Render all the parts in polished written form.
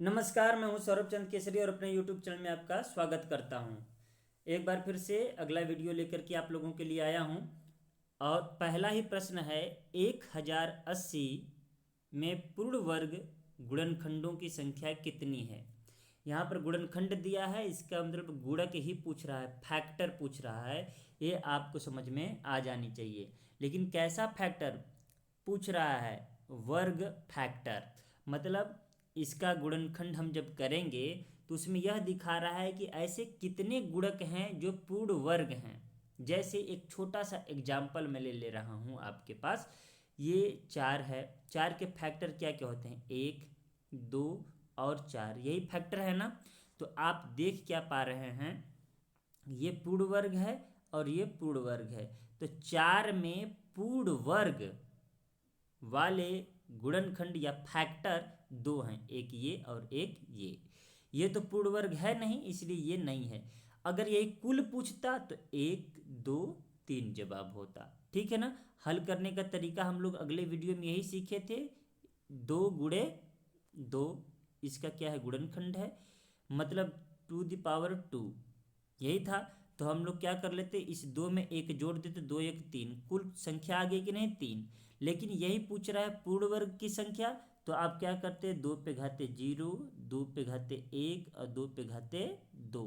नमस्कार, मैं हूं सौरभ चंद केसरी और अपने YouTube चैनल में आपका स्वागत करता हूं। एक बार फिर से अगला वीडियो लेकर के आप लोगों के लिए आया हूं। और पहला ही प्रश्न है, 1080 में पूर्ण वर्ग गुणनखंडों की संख्या कितनी है। यहाँ पर गुणनखंड दिया है, इसका मतलब गुणक ही पूछ रहा है, फैक्टर पूछ रहा है। ये आपको समझ में आ जानी चाहिए, लेकिन कैसा फैक्टर पूछ रहा है? वर्ग फैक्टर। मतलब इसका गुणनखंड हम जब करेंगे तो उसमें यह दिखा रहा है कि ऐसे कितने गुणक हैं जो पूर्ण वर्ग हैं। जैसे एक छोटा सा एग्जाम्पल मैं ले रहा हूँ आपके पास। ये 4 है, 4 के फैक्टर क्या क्या होते हैं? 1, 2 और 4, यही फैक्टर है ना। तो आप देख क्या पा रहे हैं, ये पूर्ण वर्ग है और ये पूर्ण वर्ग है। तो 4 में पूर्ण वर्ग वाले गुणनखंड या फैक्टर दो हैं, एक ये और एक ये तो पूर्ण वर्ग है नहीं, इसलिए ये नहीं है। अगर यही कुल पूछता तो 1, 2, 3 जवाब होता। ठीक है ना। हल करने का तरीका हम लोग अगले वीडियो में यही सीखे थे। 2 गुणे 2, इसका क्या है? गुणनखंड है। मतलब 2 द पावर 2, यही था। तो हम लोग क्या कर लेते, इस दो में एक जोड़ देते, 2 1 3, कुल संख्या आ गई कि नहीं? 3। लेकिन यही पूछ रहा है पूर्ण वर्ग की संख्या। तो आप क्या करते हैं? 2 पे घाते 0, 2 पे घाते 1 और 2 पे घाते 2।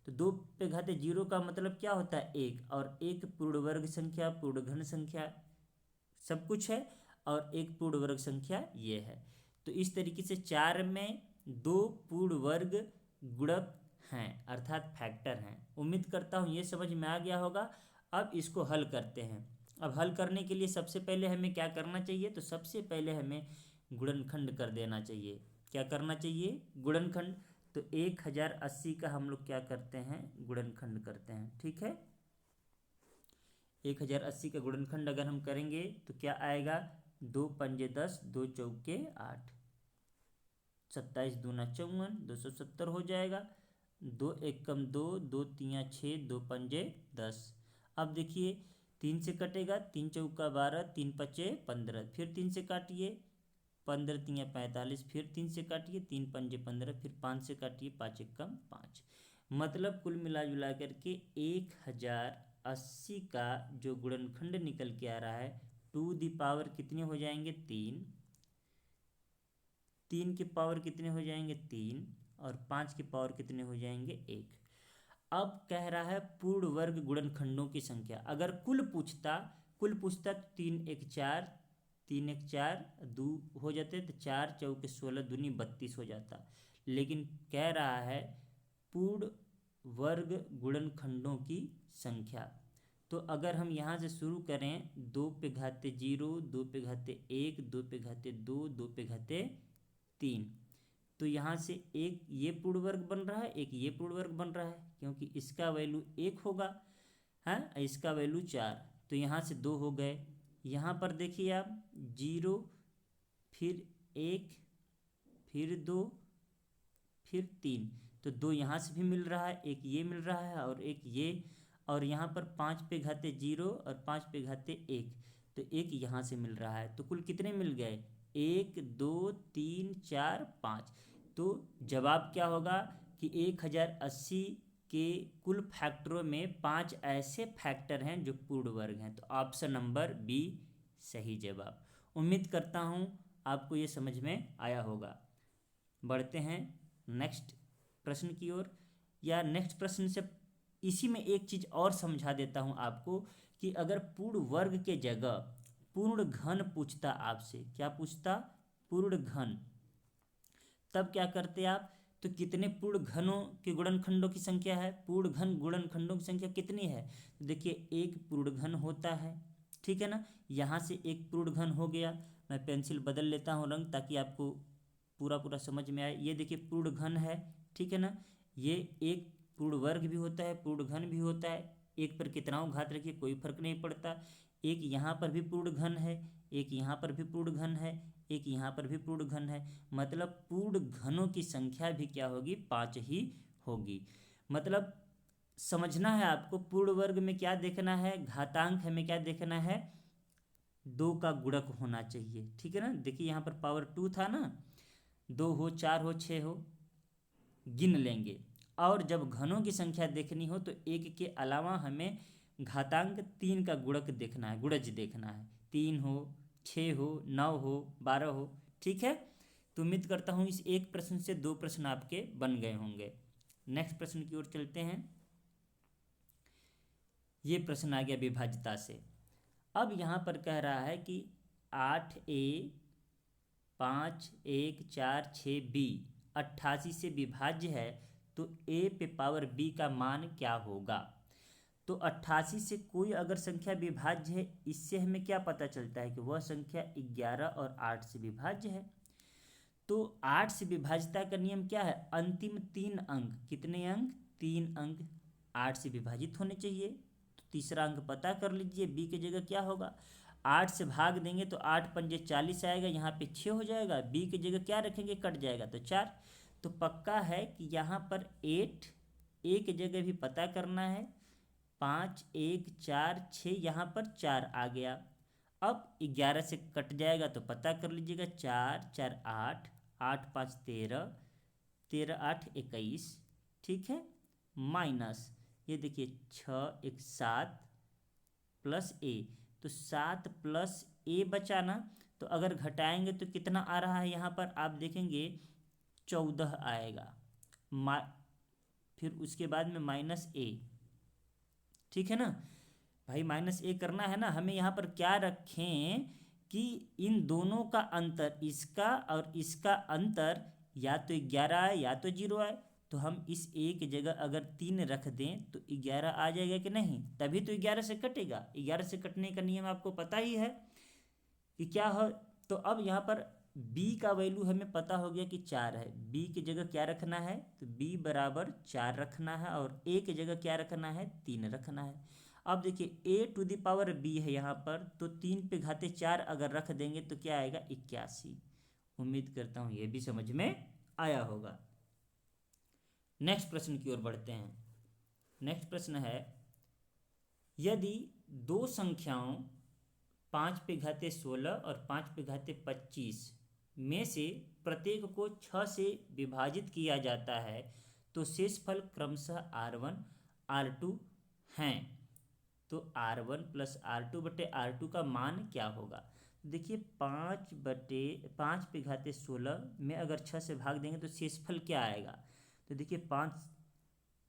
तो 2 पे घाते 0 का मतलब क्या होता है? 1, और एक पूर्ण वर्ग संख्या, पूर्ण घन संख्या सब कुछ है। और एक पूर्ण वर्ग संख्या ये है। तो इस तरीके से 4 में 2 पूर्ण वर्ग गुणक हैं, अर्थात फैक्टर हैं। उम्मीद करता हूँ ये समझ में आ गया होगा। अब इसको हल करते हैं। अब हल करने के लिए सबसे पहले हमें क्या करना चाहिए? तो सबसे पहले हमें गुणनखंड कर देना चाहिए। क्या करना चाहिए? गुणनखंड। तो 1080 का हम लोग क्या करते हैं? गुणनखंड करते हैं। ठीक है। 1080 का गुणनखंड अगर हम करेंगे तो क्या आएगा? 2 पंजे 10, 2 चौके 8, 27 दूना 54, 270 हो जाएगा। 2 1 कम 2, 2 3 6, 2 पंजे 10। अब देखिए, 3 से कटेगा, 3 चौका 12, 3 पचे 15, फिर 3 से काटिए, 15 3 45, फिर 3 से काटिए, 3 पंजे 15, फिर 5 से काटिए, 5 1 कम 5। मतलब कुल मिला जुला करके 1080 का जो गुणनखंड निकल के आ रहा है, 2 द पावर कितने हो जाएंगे? 3। 3 के पावर कितने हो जाएंगे? 3। और 5 के पावर कितने हो जाएंगे? 1। अब कह रहा है पूर्ण वर्ग गुणनखंडों की संख्या। अगर कुल पूछता तो 3 1 4, 3 1 4 दो हो जाते, तो 4 चौके 16 दूनी 32 हो जाता। लेकिन कह रहा है पूर्ण वर्ग गुणनखंडों की संख्या। तो अगर हम यहाँ से शुरू करें, 2 पे घाते 0, 2 पे घाते 1, 2 पे घाते 2, 2 पे घाते 3, तो यहाँ से एक ये पूर्ण वर्ग बन रहा है, एक ये पूर्ण वर्ग बन रहा है, क्योंकि इसका वैल्यू 1 होगा, है, इसका वैल्यू 4। तो यहाँ से 2 हो गए। यहाँ पर देखिए आप, 0, फिर 1, फिर 2, फिर 3। तो 2 यहाँ से भी मिल रहा है, एक ये मिल रहा है और एक ये। और यहाँ पर 5 पे घाते 0 और 5 पे घाते 1, तो एक यहाँ से मिल रहा है। तो कुल कितने मिल गए? 1 2 3 4 5। तो जवाब क्या होगा कि 1080 के कुल फैक्टरों में 5 ऐसे फैक्टर हैं जो पूर्ण वर्ग हैं। तो ऑप्शन नंबर बी सही जवाब। उम्मीद करता हूँ आपको ये समझ में आया होगा। बढ़ते हैं नेक्स्ट प्रश्न की ओर। या नेक्स्ट प्रश्न से इसी में एक चीज़ और समझा देता हूँ आपको, कि अगर पूर्ण वर्ग के जगह पूर्ण घन पूछता आपसे, क्या पूछता? पूर्ण घन। तब क्या करते आप? तो कितने पूर्ण घनों के गुणनखंडों की संख्या है? पूर्ण घन गुणनखंडों की संख्या कितनी है? तो देखिए, एक पूर्ण घन होता है। ठीक है ना। यहाँ से एक पूर्ण घन हो गया। मैं पेंसिल बदल लेता हूँ रंग, ताकि आपको पूरा पूरा समझ में आए। ये देखिए पूर्ण घन है। ठीक है ना। ये एक पूर्ण वर्ग भी होता है, पूर्ण घन भी होता है। एक पर कितनाओं घात रखिए, कोई फर्क नहीं पड़ता। एक यहाँ पर भी पूर्ण घन है, एक यहाँ पर भी पूर्ण घन है, एक यहाँ पर भी पूर्ण घन है। मतलब पूर्ण घनों की संख्या भी क्या होगी? 5 ही होगी। मतलब समझना है आपको, पूर्ण वर्ग में क्या देखना है? घातांक हमें क्या देखना है? 2 का गुणक होना चाहिए। ठीक है ना। देखिए यहाँ पर पावर 2 था ना, 2 हो, 4 हो, 6 हो, गिन लेंगे। और जब घनों की संख्या देखनी हो तो एक के अलावा हमें घातांक 3 का गुणक देखना है, गुणज देखना है। 3 हो, 6 हो, 9 हो, 12 हो। ठीक है, तो उम्मीद करता हूँ इस एक प्रश्न से 2 प्रश्न आपके बन गए होंगे। नेक्स्ट प्रश्न की ओर चलते हैं। ये प्रश्न आ गया विभाज्यता से। अब यहाँ पर कह रहा है कि 8a 5 1 4 6 b 88 से विभाज्य है, तो a पे पावर b का मान क्या होगा। तो 88 से कोई अगर संख्या विभाज्य है, इससे हमें क्या पता चलता है कि वह संख्या 11 और 8 से विभाज्य है। तो 8 से विभाज्यता का नियम क्या है, अंतिम 3 अंक, कितने अंक, 3 अंक 8 से विभाजित होने चाहिए। तो तीसरा अंक पता कर लीजिए, b की जगह क्या होगा, 8 से भाग देंगे तो 8 पंजे 40 आएगा, यहाँ पे 6 हो जाएगा, b की जगह क्या रखेंगे, कट जाएगा तो 4। तो पक्का है कि यहाँ पर 8 a की जगह भी पता करना है, 5 1 4 6, यहाँ पर 4 आ गया। अब 11 से कट जाएगा तो पता कर लीजिएगा, 4 4 8, 8 5 13, 13 8 21। ठीक है, माइनस ये देखिए 6 1 7 प्लस ए, तो 7 प्लस ए बचा ना। तो अगर घटाएंगे तो कितना आ रहा है, यहाँ पर आप देखेंगे 14 आएगा। फिर उसके बाद में माइनस ए। ठीक है ना भाई, माइनस ए करना है ना हमें। यहाँ पर क्या रखें कि इन दोनों का अंतर, इसका और इसका अंतर या तो 11 आए या तो 0 आए। तो हम इस ए की जगह अगर 3 रख दें तो 11 आ जाएगा कि नहीं, तभी तो 11 से कटेगा। 11 से कटने का नियम आपको पता ही है कि क्या हो। तो अब यहाँ पर b का वैल्यू हमें पता हो गया कि 4 है। b की जगह क्या रखना है, तो b बराबर 4 रखना है, और a की जगह क्या रखना है, 3 रखना है। अब देखिए a to the power b है यहाँ पर, तो 3 पे घाते 4 अगर रख देंगे तो क्या आएगा, 81। उम्मीद करता हूँ ये भी समझ में आया होगा। नेक्स्ट प्रश्न की ओर बढ़ते हैं। नेक्स्ट प्रश्न है, यदि दो संख्याओं 5 पे घाते 16 और 5 पे घाते 25 में से प्रत्येक को 6 से विभाजित किया जाता है, तो शेषफल क्रमशः r1 r2 हैं। तो r1 प्लस r2 बटे r2 का मान क्या होगा। देखिए 5 पे घाते 16 में अगर 6 से भाग देंगे तो शेषफल क्या आएगा। तो देखिए 5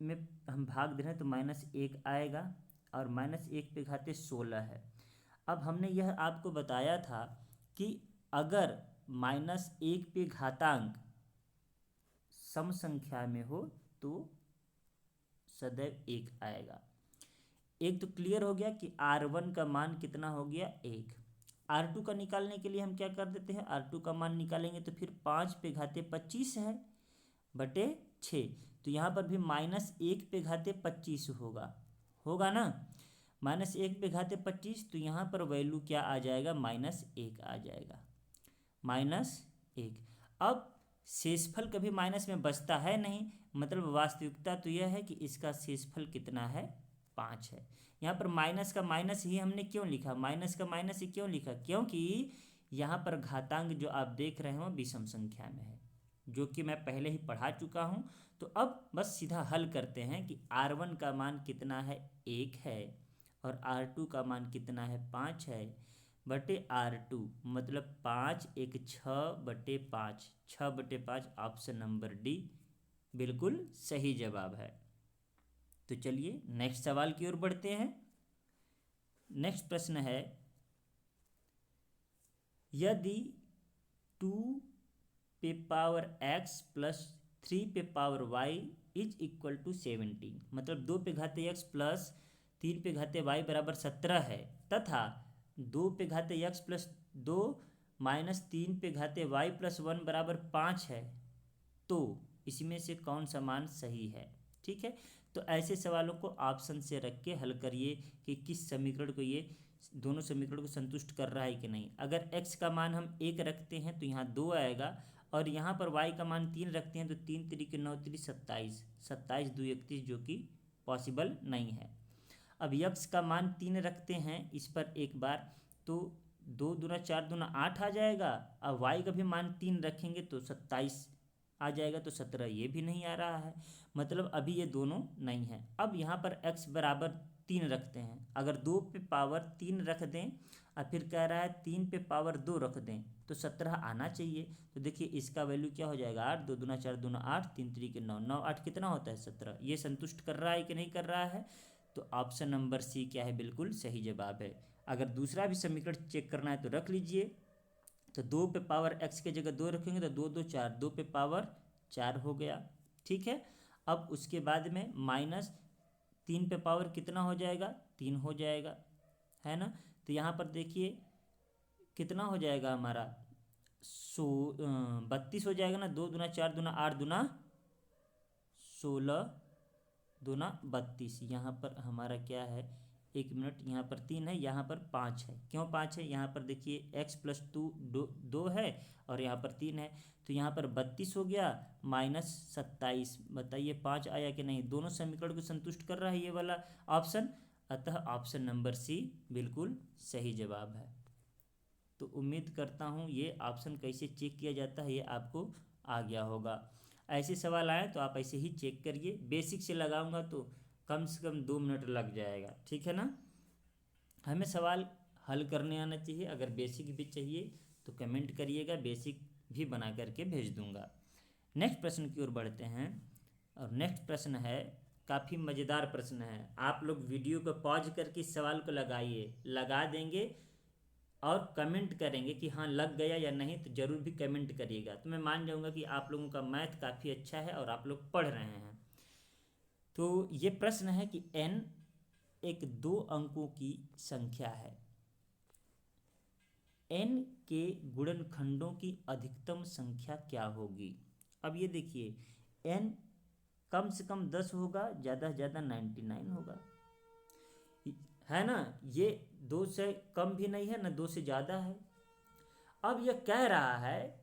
में हम भाग दे रहे हैं तो -1 आएगा, और -1 पे घाते 16 है। अब हमने यह आपको बताया था कि अगर -1 पे घातांक सम संख्या में हो तो सदैव 1 आएगा। एक तो क्लियर हो गया कि r1 का मान कितना हो गया, 1। r2 का निकालने के लिए हम क्या कर देते हैं, r2 का मान निकालेंगे तो फिर 5 पे घाते 25 है बटे 6। तो यहाँ पर भी -1 पे घाते 25 होगा ना, -1 पे घाते 25। तो यहाँ पर वैल्यू क्या आ जाएगा, -1 आ जाएगा, -1। अब शेषफल कभी माइनस में बचता है नहीं, मतलब वास्तविकता तो यह है कि इसका शेषफल कितना है, 5 है। यहाँ पर माइनस का माइनस ही हमने क्यों लिखा, माइनस का माइनस ही क्यों लिखा, क्योंकि यहाँ पर घातांक जो आप देख रहे हो विषम संख्या में है, जो कि मैं पहले ही पढ़ा चुका हूँ। तो अब बस सीधा हल करते हैं कि r1 का मान कितना है, 1 है, और r2 का मान कितना है, 5 है, बटे r2, मतलब 5 1 6 बटे 5, 6 बटे 5, ऑप्शन नंबर डी बिल्कुल सही जवाब है। तो चलिए नेक्स्ट सवाल की ओर बढ़ते हैं। नेक्स्ट प्रश्न है, यदि 2 पे पावर x प्लस 3 पे power y is equal to 17, मतलब 2 पे घाते x प्लस 3 पे घाते y बराबर 17 है, तथा 2 पे घाते x प्लस 2 माइनस 3 पे घाते y प्लस 1 बराबर 5 है, तो इसमें से कौन सा मान सही है। ठीक है, तो ऐसे सवालों को ऑप्शन से रख के हल करिए कि किस समीकरण को, ये दोनों समीकरण को संतुष्ट कर रहा है कि नहीं। अगर x का मान हम 1 रखते हैं तो यहाँ 2 आएगा, और यहाँ पर y का मान 3 रखते हैं तो 3 3 9 3 27, 27 2 31, जो कि पॉसिबल नहीं है। अब x का मान 3 रखते हैं इस पर एक बार, तो 2 दूना 4 दूना 8 आ जाएगा। अब y का भी मान 3 रखेंगे तो 27 आ जाएगा, तो 17 ये भी नहीं आ रहा है, मतलब अभी ये दोनों नहीं है। अब यहाँ पर x बराबर 3 रखते हैं, अगर 2 पे पावर 3 रख दें और फिर कह रहा है 3 पे पावर 2 रख दें तो 17 आना चाहिए। तो देखिए इसका वैल्यू क्या हो जाएगा, 8 2 दूना 4 दूना 8 3 3 9 9 8 कितना होता है 17। ये संतुष्ट कर रहा है कि नहीं कर रहा है, तो ऑप्शन नंबर सी क्या है, बिल्कुल सही जवाब है। अगर दूसरा भी समीकरण चेक करना है तो रख लीजिए, तो 2 पे पावर x के जगह 2 रखेंगे तो 2 2 4, 2 पे पावर 4 हो गया, ठीक है। अब उसके बाद में माइनस 3 पे पावर कितना हो जाएगा, 3 हो जाएगा, है ना। तो यहाँ पर देखिए कितना हो जाएगा हमारा 32 हो जाएगा ना। 2 दूना 4 दूना 8 दूना 16 दूना 32, यहाँ पर हमारा क्या है, 1 मिनट, यहाँ पर 3 है, यहाँ पर 5 है। क्यों 5 है, यहाँ पर देखिए x प्लस 2 है और यहाँ पर 3 है, तो यहाँ पर 32 हो गया माइनस 27। बताइए 5 आया कि नहीं, दोनों समीकरण को संतुष्ट कर रहा है ये वाला ऑप्शन, अतः ऑप्शन नंबर सी बिल्कुल सही जवाब है। तो उम्मीद करता हूँ ये ऑप्शन कैसे चेक किया जाता है ये आपको आ गया होगा। ऐसे सवाल आए तो आप ऐसे ही चेक करिए, बेसिक से लगाऊंगा तो कम से कम 2 मिनट लग जाएगा, ठीक है ना। हमें सवाल हल करने आना चाहिए, अगर बेसिक भी चाहिए तो कमेंट करिएगा, बेसिक भी बना करके भेज दूंगा। नेक्स्ट प्रश्न की ओर बढ़ते हैं, और नेक्स्ट प्रश्न है काफ़ी मज़ेदार प्रश्न है। आप लोग वीडियो को पॉज करके इस सवाल को लगाइए, लगा देंगे और कमेंट करेंगे कि हाँ लग गया या नहीं, तो ज़रूर भी कमेंट करिएगा, तो मैं मान जाऊँगा कि आप लोगों का मैथ काफ़ी अच्छा है और आप लोग पढ़ रहे हैं। तो ये प्रश्न है कि n एक 2 अंकों की संख्या है, n के गुणनखंडों की अधिकतम संख्या क्या होगी। अब ये देखिए n कम से कम 10 होगा, ज़्यादा से ज़्यादा 99 होगा, है ना। ये 2 से कम भी नहीं है ना 2 से ज़्यादा है। अब यह कह रहा है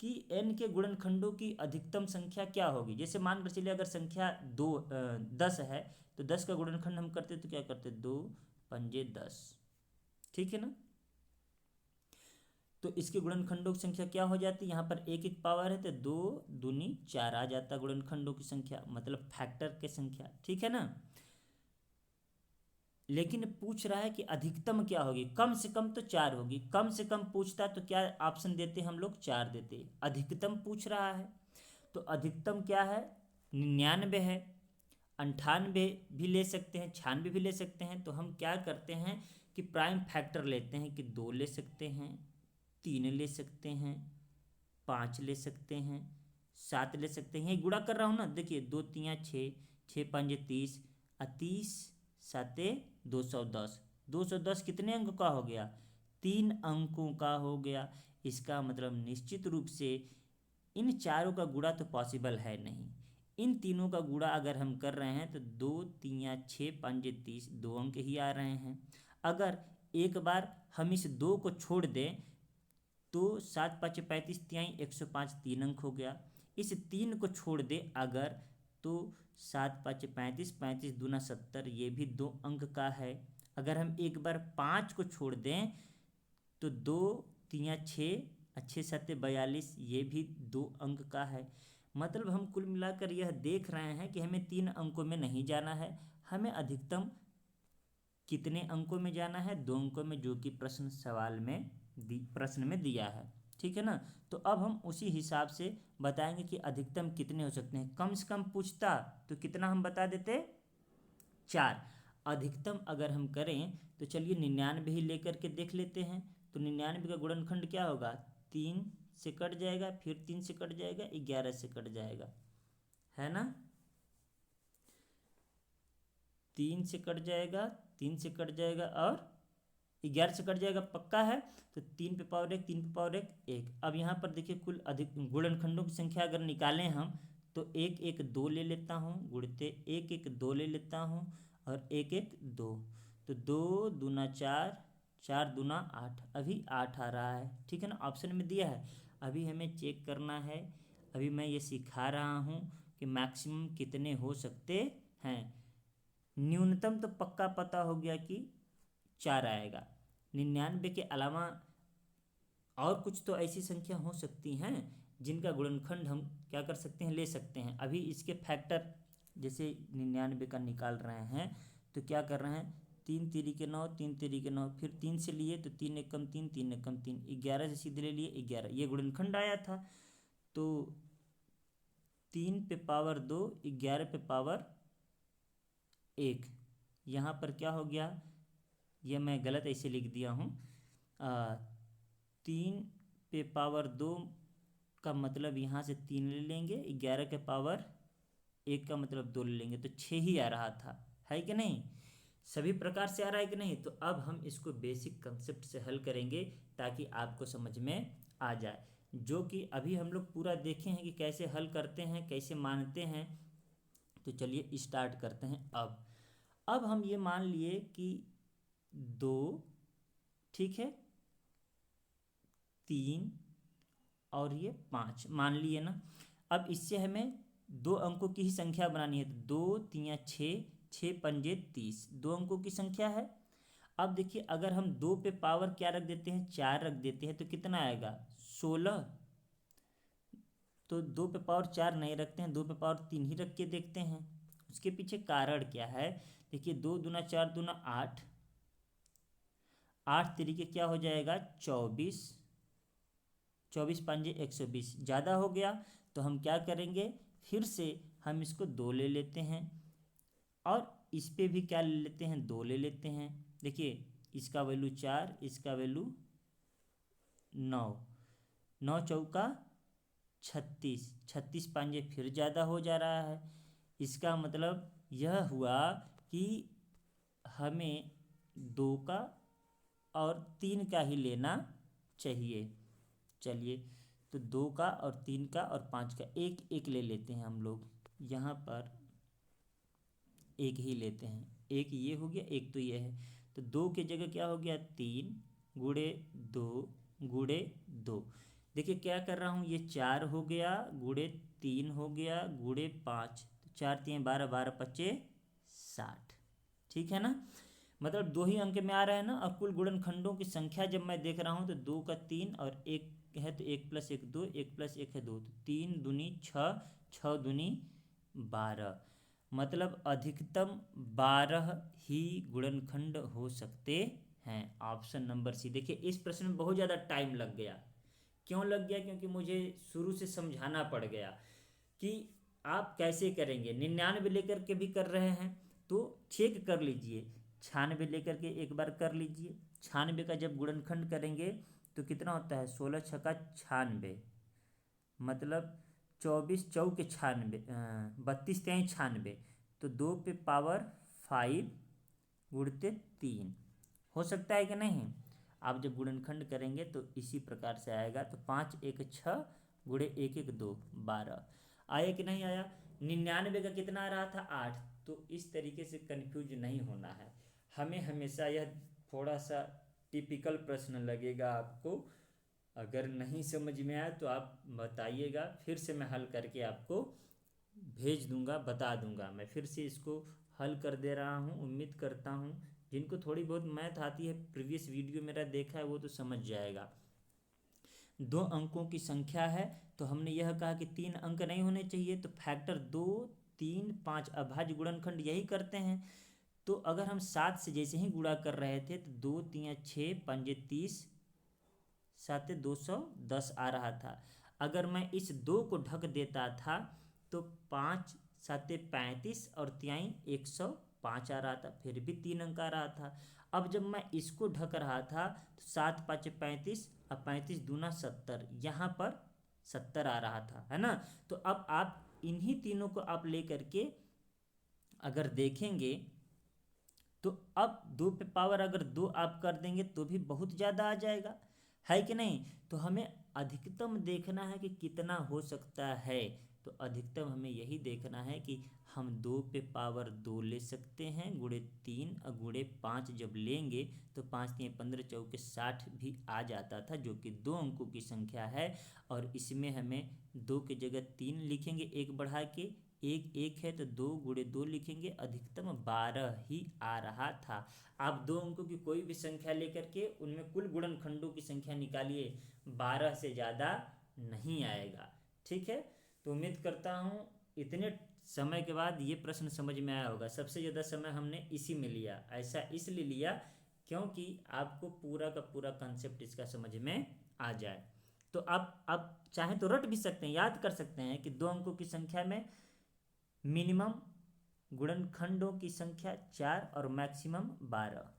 कि n के गुणनखंडों की अधिकतम संख्या क्या होगी। जैसे मान कर चलिए अगर संख्या 10 है तो 10 का गुणनखंड हम करते तो क्या करते, 2 पंजे 10, ठीक है ना। तो इसके गुणनखंडों की संख्या क्या हो जाती है, यहाँ पर एक एक पावर है तो 2 दूनी 4 आ जाता है गुणनखंडों की संख्या, मतलब फैक्टर की संख्या, ठीक है ना। लेकिन पूछ रहा है कि अधिकतम क्या होगी, कम से कम तो 4 होगी, कम से कम पूछता तो क्या ऑप्शन देते हम लोग, 4 देते। अधिकतम पूछ रहा है तो अधिकतम क्या है, 99 है, 98 भी ले सकते हैं, 96 भी ले सकते हैं। तो हम क्या करते हैं कि प्राइम फैक्टर लेते हैं कि 2 ले सकते हैं, 3 ले सकते हैं, 5 ले सकते हैं, 7 ले सकते हैं। यही गुणा कर रहा हूँ ना, देखिए 2 3 6, 6 5 30, 30 7 210, 210 कितने अंक का हो गया, 3 अंकों का हो गया। इसका मतलब निश्चित रूप से इन चारों का गुणा तो पॉसिबल है नहीं, इन तीनों का गुणा अगर हम कर रहे हैं तो 2 3 6 5 30, 2 अंक ही आ रहे हैं। अगर एक बार हम इस 2 को छोड़ दें तो 7 5 35 तिहाई 105, 3 अंक हो गया। इस 3 को छोड़ दे अगर तो 7 5 35, 35 दूना 70, ये भी 2 अंक का है। अगर हम एक बार 5 को छोड़ दें तो 2 3 6, 6 7 42, ये भी 2 अंक का है। मतलब हम कुल मिलाकर यह देख रहे हैं कि हमें 3 अंकों में नहीं जाना है, हमें अधिकतम कितने अंकों में जाना है, 2 अंकों में, जो कि प्रश्न में दिया है, ठीक है ना। तो अब हम उसी हिसाब से बताएंगे कि अधिकतम कितने हो सकते हैं। कम से कम पूछता तो कितना हम बता देते, 4। अधिकतम अगर हम करें तो चलिए 99 ही लेकर के देख लेते हैं। तो 99 का गुणनखंड क्या होगा, 3 से कट जाएगा, फिर 3 से कट जाएगा, 11 से कट जाएगा, है ना। 3 से कट जाएगा, 3 से कट जाएगा और 11 से कट जाएगा, पक्का है। तो 3 पे पावर 1, 3 पे पावर 1, 1। अब यहाँ पर देखिए कुल अधिक गुणनखंडों की संख्या अगर निकालें हम तो 1 1 2 ले लेता हूँ, गुणते 1 1 2 ले लेता हूँ और 1 1 2, तो 2 दूना 4, 4 दूना 8, अभी 8 आ रहा है, ठीक है ना, ऑप्शन में दिया है। अभी हमें चेक करना है, अभी मैं ये सिखा रहा हूँ कि मैक्सिमम कितने हो सकते हैं। न्यूनतम तो पक्का पता हो गया कि 4 आएगा, 99 के अलावा और कुछ तो ऐसी संख्या हो सकती हैं जिनका गुणनखंड हम क्या कर सकते हैं, ले सकते हैं। अभी इसके फैक्टर जैसे 99 का निकाल रहे हैं तो क्या कर रहे हैं, 3 तिरी के 9, 3 तिरी के 9, फिर 3 से लिए तो 3 एकम 3, 3 एकम 3, 11 से सीधे ले लिए 11, ये गुणनखंड आया था। तो 3 पे पावर 2, 11 पे पावर 1, यहाँ पर क्या हो गया, ये मैं गलत ऐसे लिख दिया हूँ। 3 पे पावर 2 का मतलब यहाँ से 3 ले लेंगे, 11 के पावर 1 का मतलब 2 ले लेंगे, तो 6 ही आ रहा था, है कि नहीं। सभी प्रकार से आ रहा है कि नहीं। तो अब हम इसको बेसिक कंसेप्ट से हल करेंगे ताकि आपको समझ में आ जाए, जो कि अभी हम लोग पूरा देखे हैं कि कैसे हल करते हैं, कैसे मानते हैं। तो चलिए स्टार्ट करते हैं। अब हम ये मान लिए कि 2, ठीक है, 3 और ये 5 मान लिए ना। अब इससे हमें 2 अंकों की ही संख्या बनानी है। तो 2 3 6, 6 पंजे 30, 2 अंकों की संख्या है। अब देखिए अगर हम 2 पे पावर क्या रख देते हैं, 4 रख देते हैं तो कितना आएगा, 16। तो 2 पे पावर 4 नहीं रखते हैं, 2 पे पावर 3 ही रख के देखते हैं। उसके पीछे कारण क्या है, देखिए 2 दूना 4 दूना 8, 8 तरीके क्या हो जाएगा 24, 24 पंजे 120, ज़्यादा हो गया। तो हम क्या करेंगे, फिर से हम इसको 2 ले लेते हैं और इस पे भी क्या ले लेते हैं, 2 ले लेते हैं। देखिए इसका वैल्यू 4, इसका वैल्यू 9, 9 चौका 36, 36 पाँजे फिर ज़्यादा हो जा रहा है। इसका मतलब यह हुआ कि हमें 2 का और 3 का ही लेना चाहिए। चलिए तो 2 का और 3 का और 5 का एक एक ले लेते हैं हम लोग। यहाँ पर एक ही लेते हैं, एक ये हो गया, एक तो ये है। तो 2 की जगह क्या हो गया, 3 गुणे 2 गुणे 2। देखिए क्या कर रहा हूँ, ये 4 हो गया गुणे 3 हो गया गुणे 5, तो 4 3 12, 12 पच्चे 60, ठीक है ना। मतलब 2 ही अंक में आ रहा है ना। और कुल गुणनखंडों की संख्या जब मैं देख रहा हूँ तो 2 का 3 और 1 है तो 1 + 1 2, 1 + 1 है 2, तो 3 दूनी 6, 6 दूनी 12, मतलब अधिकतम 12 ही गुणनखंड हो सकते हैं। Option number C. देखिए इस प्रश्न में बहुत ज़्यादा टाइम लग गया। क्यों लग गया, क्योंकि मुझे शुरू से समझाना पड़ गया कि आप कैसे करेंगे। 99 लेकर के भी कर रहे हैं तो चेक कर लीजिए, 96 लेकर के एक बार कर लीजिए। 96 का जब गुणनखंड करेंगे तो कितना होता है, 16 छक्का 96, मतलब 24 चौके 96, 32 तेईं 96, तो 2 पे पावर 5 गुणते 3 हो सकता है कि नहीं। आप जब गुणनखंड करेंगे तो इसी प्रकार से आएगा। तो 5 1 6 गुणे 1 1 2 12 आया कि नहीं आया। 99 का कितना आ रहा था, 8। तो इस तरीके से कंफ्यूज नहीं होना है हमें। हमेशा यह थोड़ा सा टिपिकल प्रश्न लगेगा आपको। अगर नहीं समझ में आए तो आप बताइएगा, फिर से मैं हल करके आपको भेज दूंगा, बता दूंगा। मैं फिर से इसको हल कर दे रहा हूँ। उम्मीद करता हूँ जिनको थोड़ी बहुत मैथ आती है, प्रीवियस वीडियो मेरा देखा है, वो तो समझ जाएगा। 2 अंकों की संख्या है तो हमने यह कहा कि 3 अंक नहीं होने चाहिए, तो फैक्टर 2 3 5 अभाज्य गुणनखंड यही करते हैं। तो अगर हम 7 से जैसे ही गुणा कर रहे थे तो 2 3 6 पंजे 30, 7 210 आ रहा था। अगर मैं इस 2 को ढक देता था तो 5 7 35 और 3 105 आ रहा था, फिर भी 3 अंक आ रहा था। अब जब मैं इसको ढक रहा था तो 7 5 35 और 35 दूना 70, यहाँ पर 70 आ रहा था, है ना। तो अब आप इन्हीं तीनों को आप ले करके अगर देखेंगे तो अब 2 पे पावर अगर 2 आप कर देंगे तो भी बहुत ज़्यादा आ जाएगा, है कि नहीं। तो हमें अधिकतम देखना है कि कितना हो सकता है। तो अधिकतम हमें यही देखना है कि हम 2 पे पावर 2 ले सकते हैं गुणे 3 और गुणे 5 जब लेंगे तो 5 3 15 चौके 60 भी आ जाता था, जो कि 2 अंकों की संख्या है। और इसमें हमें 2 की जगह 3 लिखेंगे, एक बढ़ा के एक एक है तो 2 गुणे 2 लिखेंगे, अधिकतम 12 ही आ रहा था। आप 2 अंकों की कोई भी संख्या लेकर के उनमें कुल गुणनखंडों की संख्या निकालिए, 12 से ज़्यादा नहीं आएगा। ठीक है, तो उम्मीद करता हूँ इतने समय के बाद ये प्रश्न समझ में आया होगा। सबसे ज़्यादा समय हमने इसी में लिया, ऐसा इसलिए लिया क्योंकि आपको पूरा का पूरा कंसेप्ट इसका समझ में आ जाए। तो आप चाहें तो रट भी सकते हैं, याद कर सकते हैं कि 2 अंकों की संख्या में मिनिमम गुणनखंडों की संख्या 4 और मैक्सिमम 12।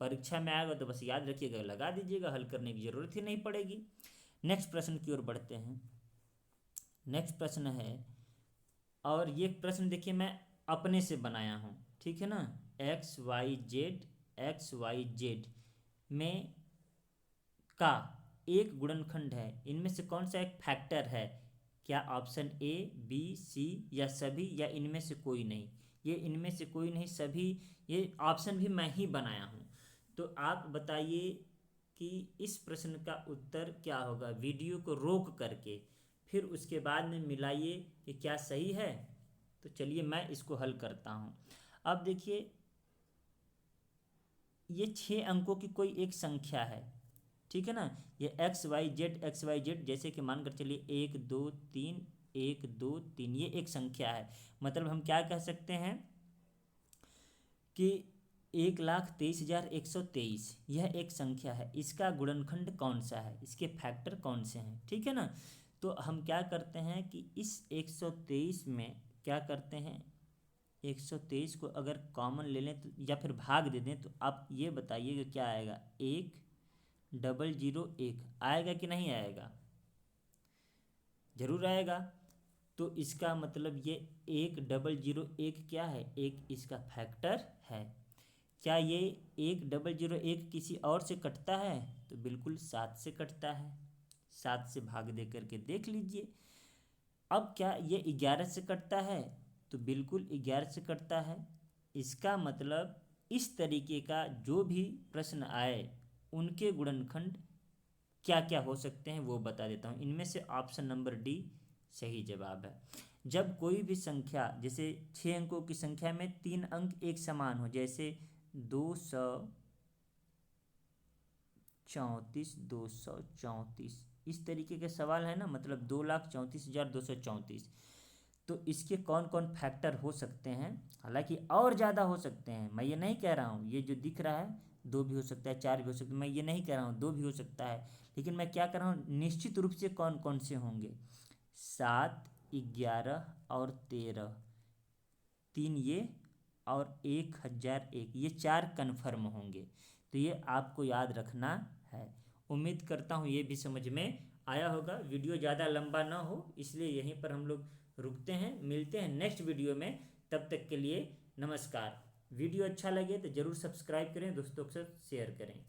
परीक्षा में आएगा तो बस याद रखिएगा, लगा दीजिएगा, हल करने की जरूरत ही नहीं पड़ेगी। नेक्स्ट प्रश्न की ओर बढ़ते हैं। नेक्स्ट प्रश्न है, और ये प्रश्न देखिए मैं अपने से बनाया हूँ, ठीक है ना। एक्स वाई जेड में का एक गुणनखंड है, इनमें से कौन सा एक फैक्टर है? क्या ऑप्शन ए, बी, सी या सभी, या इनमें से कोई नहीं? ये इनमें से कोई नहीं, सभी। ये ऑप्शन भी मैं ही बनाया हूँ। तो आप बताइए कि इस प्रश्न का उत्तर क्या होगा। वीडियो को रोक करके फिर उसके बाद में मिलाइए कि क्या सही है। तो चलिए मैं इसको हल करता हूँ। अब देखिए, ये 6 अंकों की कोई एक संख्या है, ठीक है ना। ये एक्स वाई जेड जैसे कि मान कर चलिए 1 2 3 1 2 3, ये एक संख्या है। मतलब हम क्या कह सकते हैं कि 1,23,123 यह एक संख्या है। इसका गुणनखंड कौन सा है, इसके फैक्टर कौन से हैं, ठीक है ना। तो हम क्या करते हैं कि इस 123 में क्या करते हैं, 123 को अगर कॉमन ले लें तो या फिर भाग दे दें, तो आप ये बताइए कि क्या आएगा। 1,001 आएगा कि नहीं आएगा? जरूर आएगा। तो इसका मतलब ये 1,001 क्या है, एक इसका फैक्टर है। क्या ये 1,001 किसी और से कटता है? तो बिल्कुल 7 से कटता है। 7 से भाग दे करके देख लीजिए। अब क्या ये 11 से कटता है? तो बिल्कुल 11 से कटता है। इसका मतलब इस तरीके का जो भी प्रश्न आए उनके गुणनखंड क्या क्या हो सकते हैं वो बता देता हूँ। इनमें से ऑप्शन नंबर डी सही जवाब है। जब कोई भी संख्या, जैसे 6 अंकों की संख्या में 3 अंक एक समान हो, जैसे 234, इस तरीके के सवाल है ना, मतलब 2,34,234। तो इसके कौन कौन फैक्टर हो सकते हैं? हालांकि और ज़्यादा हो सकते हैं, मैं ये नहीं कह रहा हूँ। ये जो दिख रहा है 2 भी हो सकता है, 4 भी हो सकता है, मैं ये नहीं कह रहा हूँ 2 भी हो सकता है। लेकिन मैं क्या कर रहा हूँ, निश्चित रूप से कौन कौन से होंगे। 7, 11 और 13, 3 ये और 1,001, ये 4 कन्फर्म होंगे। तो ये आपको याद रखना है। उम्मीद करता हूँ ये भी समझ में आया होगा। वीडियो ज़्यादा लंबा ना हो इसलिए यहीं पर हम लोग रुकते हैं। मिलते हैं नेक्स्ट वीडियो में, तब तक के लिए नमस्कार। वीडियो अच्छा लगे तो ज़रूर सब्सक्राइब करें, दोस्तों के साथ शेयर करें।